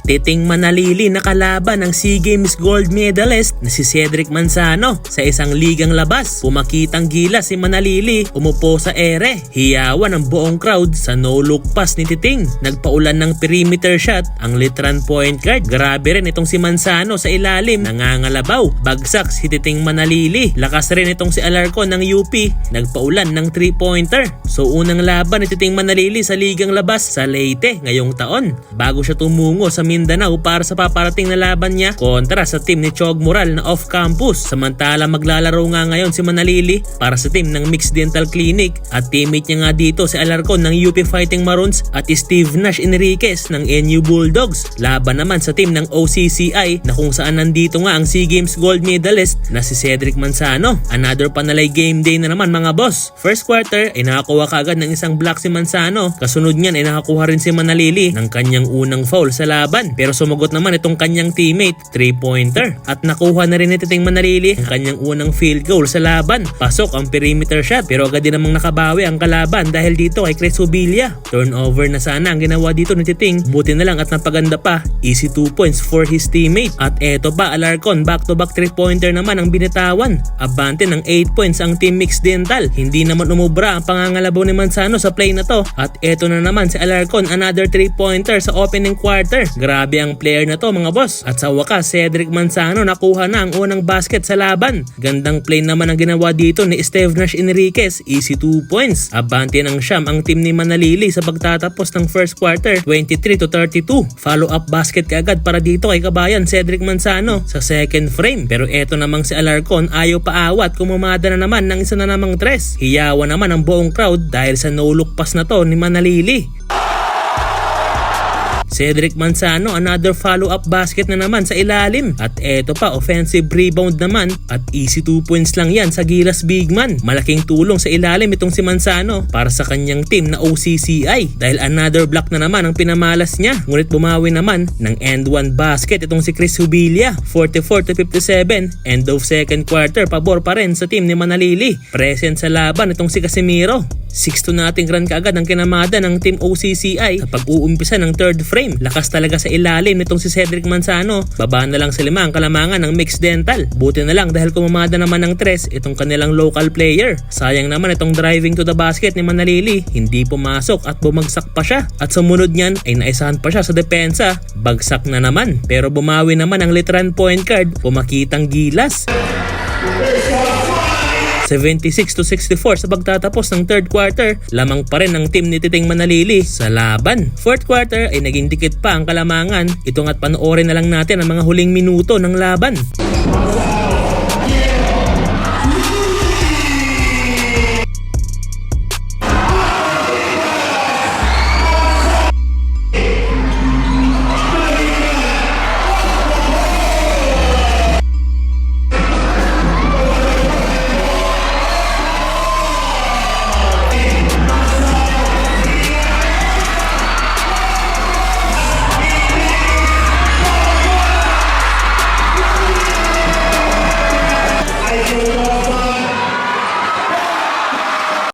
Titing Manalili na kalaban ng SEA Games gold medalist na si Cedric Manzano sa isang ligang labas. Pumakitang gilas si Manalili, umupo sa ere. Hiyawan ang buong crowd sa no-look pass ni Titing. Nagpaulan ng perimeter shot ang literan point guard. Grabe rin itong si Manzano sa ilalim, nangangalabaw. Bagsak si Titing Manalili. Lakas rin itong si Alarcon ng UP, nagpaulan ng 3-pointer. So unang laban ni Titing Manalili sa ligang labas sa Leyte ngayong taon, bago siya tumungo sa Mindanao para sa paparating na laban niya kontra sa team ni Chog Moral na off-campus. Samantala maglalaro nga ngayon si Manalili para sa team ng Mixed Dental Clinic at teammate niya nga dito si Alarcon ng UP Fighting Maroons at Steve Nash Enriquez ng NU Bulldogs. Laban naman sa team ng OCCI na kung saan nandito nga ang SEA Games gold medalist na si Cedric Manzano. Another panalay game day na naman mga boss. First quarter ay nakakuha kaagad ng isang block si Manzano. Kasunod niyan ay nakakuha rin si Manalili ng kanyang unang foul sa laban. Pero sumagot naman itong kanyang teammate, 3-pointer. At nakuha na rin ni Titing Manalili ang kanyang unang field goal sa laban. Pasok ang perimeter shot pero agad din namang nakabawi ang kalaban dahil dito kay Chris Ubilla. Turnover na sana ang ginawa dito ni Titing. Buti na lang at napaganda pa. Easy 2 points for his teammate. At eto pa, Alarcon back-to-back 3-pointer naman ang binitawan. Abante ng 8 points ang team Mixed Dental. Hindi naman umubra ang pangangalabaw ni Manzano sa play na to. At eto na naman si Alarcon, another 3-pointer sa opening quarter. Grabe ang player na to mga boss. At sa wakas, Cedric Manzano nakuha na ang unang basket sa laban. Gandang play naman ang ginawa dito ni Steve Nash Enriquez. Easy 2 points. Abante ng siyam ang team ni Manalili sa pagtatapos ng first quarter, 23-32. Follow-up basket kaagad para dito kay kabayan Cedric Manzano sa second frame. Pero eto namang si Alarcon ayaw paawat, kumamada na naman ng isa na namang tres. Hiyawan naman ang buong crowd dahil sa no-look pass na to ni Manalili. Cedric Manzano, another follow-up basket na naman sa ilalim. At eto pa, offensive rebound naman at easy 2 points lang yan sa Gilas Bigman. Malaking tulong sa ilalim itong si Manzano para sa kanyang team na OCCI dahil another block na naman ang pinamalas niya. Ngunit bumawi naman ng end one basket itong si Chris Ubilla, 44-57. End of second quarter, pabor pa rin sa team ni Manalili. Present sa laban itong si Casimiro. 6-2 nating run kaagad ang kinamada ng team OCCI sa pag-uumpisa ng third frame. Lakas talaga sa ilalim nitong si Cedric Manzano. Baba na lang sa 5 ang kalamangan ng Mixed Dental. Buti na lang dahil kumamada naman ng 3 itong kanilang local player. Sayang naman itong driving to the basket ni Manalili. Hindi pumasok at bumagsak pa siya. At sumunod niyan ay naisahan pa siya sa depensa. Bagsak na naman. Pero bumawi naman ang literan point guard. Pumakitang gilas. 76-64 sa pagtatapos ng third quarter. Lamang pa rin ang team ni Titing Manalili sa laban. Fourth quarter ay naging dikit pa ang kalamangan. Ito nga't panoorin na lang natin ang mga huling minuto ng laban.